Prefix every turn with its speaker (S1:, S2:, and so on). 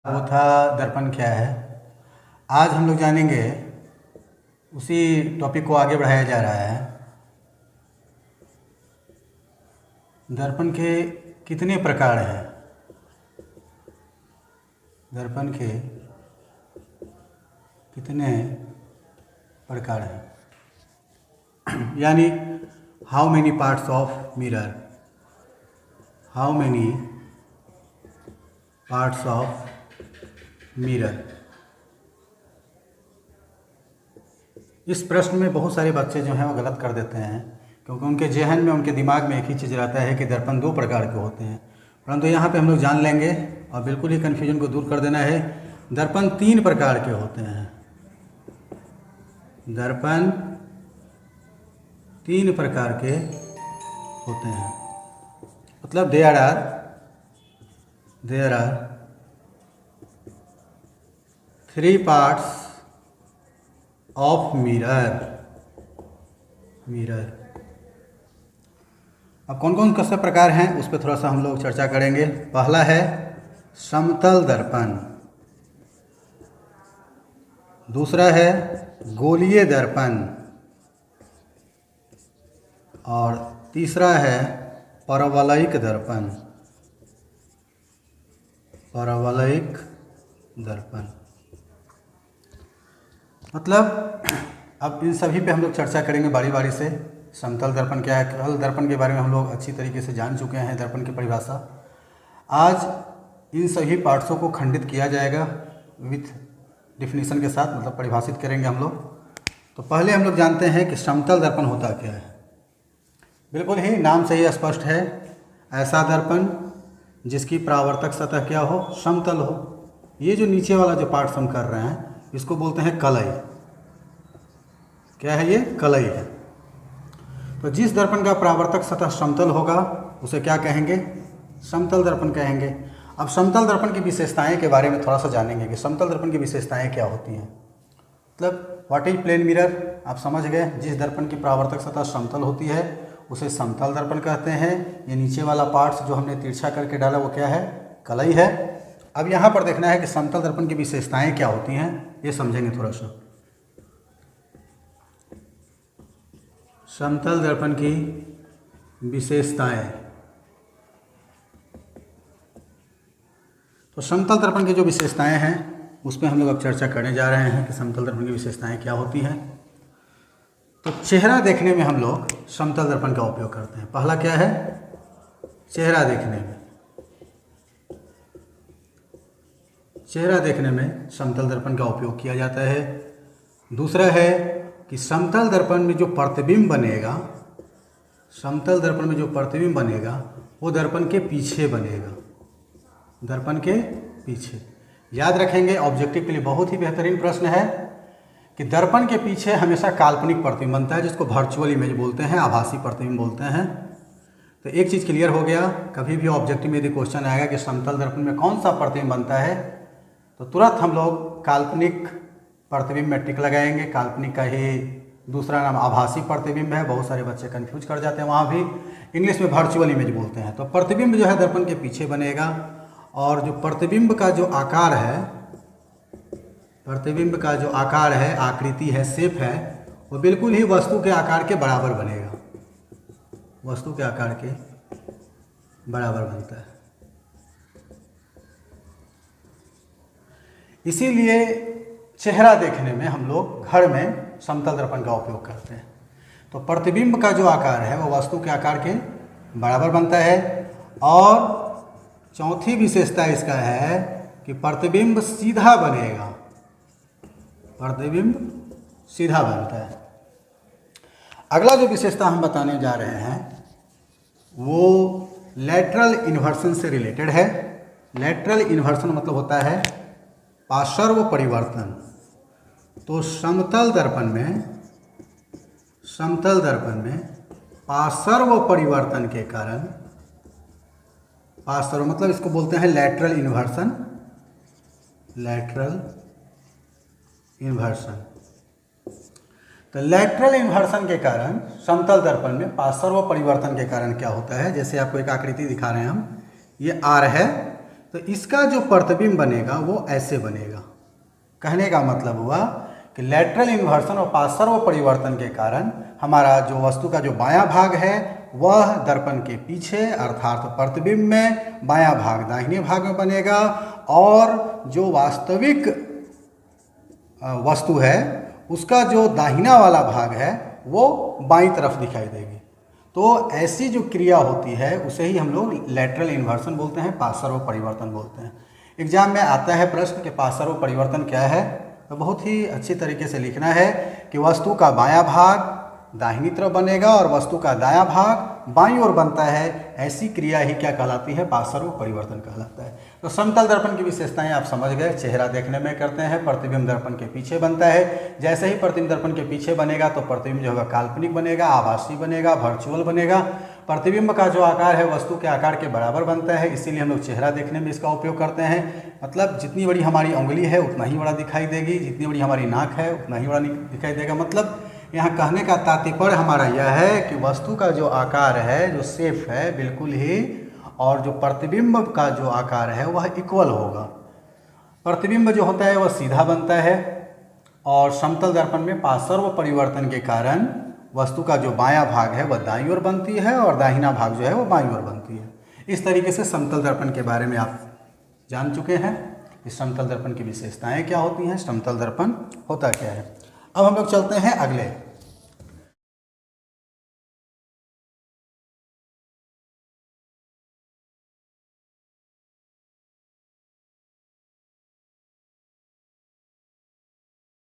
S1: वो था दर्पण क्या है। आज हम लोग जानेंगे, उसी टॉपिक को आगे बढ़ाया जा रहा है। दर्पण के कितने प्रकार हैं। दर्पण के कितने प्रकार हैं यानी how many parts of mirror, how many parts of mirror. इस प्रश्न में बहुत सारे बच्चे जो हैं वो गलत कर देते हैं, क्योंकि उनके जहन में, उनके दिमाग में एक ही चीज़ रहता है कि दर्पण दो प्रकार के होते हैं। परंतु यहाँ पे हम लोग जान लेंगे और बिल्कुल ही कन्फ्यूजन को दूर कर देना है। दर्पण तीन प्रकार के होते हैं। दर्पण तीन प्रकार के होते हैं, मतलब there are three parts of mirror. अब कौन कौन से प्रकार हैं उस पर थोड़ा सा हम लोग चर्चा करेंगे। पहला है समतल दर्पण, दूसरा है गोलीय दर्पण और तीसरा है परवलयिक दर्पण। परवलयिक दर्पण मतलब अब इन सभी पे हम लोग चर्चा करेंगे बारी बारी से। समतल दर्पण क्या है, कल दर्पण के बारे में हम लोग अच्छी तरीके से जान चुके हैं, दर्पण की परिभाषा। आज इन सभी पार्ट्सों को खंडित किया जाएगा विथ डिफिनीशन के साथ, मतलब परिभाषित करेंगे हम लोग। तो पहले हम लोग जानते हैं कि समतल दर्पण होता क्या है। बिल्कुल ही नाम से ही स्पष्ट है, ऐसा दर्पण जिसकी परावर्तक सतह क्या हो, समतल हो। ये जो नीचे वाला जो पार्ट्स हम कर रहे हैं इसको बोलते हैं कलई। क्या है ये? कलई है। तो जिस दर्पण का परावर्तक सतह समतल होगा उसे क्या कहेंगे? समतल दर्पण कहेंगे। अब समतल दर्पण की विशेषताएं के बारे में थोड़ा सा जानेंगे कि समतल दर्पण की विशेषताएं क्या होती हैं। मतलब व्हाट इज प्लेन मिरर, आप समझ गए। जिस दर्पण की परावर्तक सतह समतल होती है उसे समतल दर्पण कहते हैं। ये नीचे वाला पार्ट्स जो हमने तिरछा करके डाला वो क्या है? कलई है। अब यहाँ पर देखना है कि समतल दर्पण की विशेषताएं क्या होती हैं, ये समझेंगे थोड़ा सा। समतल दर्पण की विशेषताएं, तो समतल दर्पण की जो विशेषताएं हैं उस पर हम लोग अब चर्चा करने जा रहे हैं कि समतल दर्पण की विशेषताएं क्या होती हैं। तो चेहरा देखने में हम लोग समतल दर्पण का उपयोग करते हैं। पहला क्या है? चेहरा देखने में। चेहरा देखने में समतल दर्पण का उपयोग किया जाता है। दूसरा है कि समतल दर्पण में जो प्रतिबिंब बनेगा, समतल दर्पण में जो प्रतिबिंब बनेगा वो दर्पण के पीछे बनेगा। दर्पण के पीछे। याद रखेंगे, ऑब्जेक्टिव के लिए बहुत ही बेहतरीन प्रश्न है कि दर्पण के पीछे हमेशा काल्पनिक प्रतिबिंब बनता है, जिसको वर्चुअल इमेज बोलते हैं, आभासी प्रतिबिंब बोलते हैं। तो एक चीज़ क्लियर हो गया, कभी भी ऑब्जेक्टिव में यदि क्वेश्चन आएगा कि समतल दर्पण में कौन सा प्रतिबिंब बनता है तो तुरंत हम लोग काल्पनिक प्रतिबिंब में टिक लगाएंगे। काल्पनिक का ही दूसरा नाम आभासी प्रतिबिंब है। बहुत सारे बच्चे कंफ्यूज कर जाते हैं, वहाँ भी इंग्लिश में वर्चुअल इमेज बोलते हैं। तो प्रतिबिंब जो है दर्पण के पीछे बनेगा और जो प्रतिबिंब का जो आकार है, प्रतिबिंब का जो आकार है, आकृति है, शेप है, वो बिल्कुल ही वस्तु के आकार के बराबर बनेगा। वस्तु के आकार के बराबर बनता है। इसीलिए चेहरा देखने में हम लोग घर में समतल दर्पण का उपयोग करते हैं। तो प्रतिबिंब का जो आकार है वो वस्तु के आकार के बराबर बनता है। और चौथी विशेषता इसका है कि प्रतिबिंब सीधा बनेगा। प्रतिबिंब सीधा बनता है। अगला जो विशेषता हम बताने जा रहे हैं वो लैटरल इन्वर्सन से रिलेटेड है। लैटरल इन्वर्सन मतलब होता है पार्श्व परिवर्तन। तो समतल दर्पण में पार्श्व परिवर्तन के कारण, पार्श्व मतलब इसको बोलते हैं लैटरल इन्वर्सन। Lateral inversion. तो लैटरल इन्वर्सन के कारण समतल दर्पण में पार्श्व परिवर्तन के कारण क्या होता है, जैसे आपको एक आकृति दिखा रहे हैं हम, ये आर है, तो इसका जो प्रतिबिंब बनेगा वो ऐसे बनेगा। कहने का मतलब हुआ कि लेटरल इन्वर्सन और पार्श्व परिवर्तन के कारण हमारा जो वस्तु का जो बायां भाग है वह दर्पण के पीछे अर्थात प्रतिबिंब में बायां भाग दाहिने भाग में बनेगा, और जो वास्तविक वस्तु है उसका जो दाहिना वाला भाग है वो बाईं तरफ दिखाई देगी। तो ऐसी जो क्रिया होती है उसे ही हम लोग लेटरल इन्वर्सन बोलते हैं, पार्श्व परिवर्तन बोलते हैं। एग्जाम में आता है प्रश्न कि पार्श्व परिवर्तन क्या है, तो बहुत ही अच्छी तरीके से लिखना है कि वस्तु का बायां भाग दाहिनी तरफ बनेगा और वस्तु का दायां भाग बाईं ओर बनता है। ऐसी क्रिया ही क्या कहलाती है, पार्श्व परिवर्तन कहलाता है। तो समतल दर्पण की विशेषताएं आप समझ गए। चेहरा देखने में करते हैं, प्रतिबिंब दर्पण के पीछे बनता है। जैसे ही प्रतिबिंब दर्पण के पीछे बनेगा तो प्रतिबिंब जो होगा काल्पनिक बनेगा, आभासी बनेगा, वर्चुअल बनेगा। प्रतिबिंब का जो आकार है वस्तु के आकार के बराबर बनता है, इसीलिए हम लोग चेहरा देखने में इसका उपयोग करते हैं। मतलब जितनी बड़ी हमारी उंगली है उतना ही बड़ा दिखाई देगी, जितनी बड़ी हमारी नाक है उतना ही बड़ा दिखाई देगा। मतलब यहाँ कहने का तात्पर्य हमारा यह है कि वस्तु का जो आकार है, जो शेप है बिल्कुल ही, और जो प्रतिबिंब का जो आकार है वह इक्वल होगा। प्रतिबिंब जो होता है वह सीधा बनता है और समतल दर्पण में पार्श्व परिवर्तन के कारण वस्तु का जो बायां भाग है वह दाईं ओर बनती है और दाहिना भाग जो है वह बाईं ओर बनती है। इस तरीके से समतल दर्पण के बारे में आप जान चुके हैं कि समतल दर्पण की विशेषताएं क्या होती हैं, समतल दर्पण होता क्या है। अब हम लोग चलते हैं अगले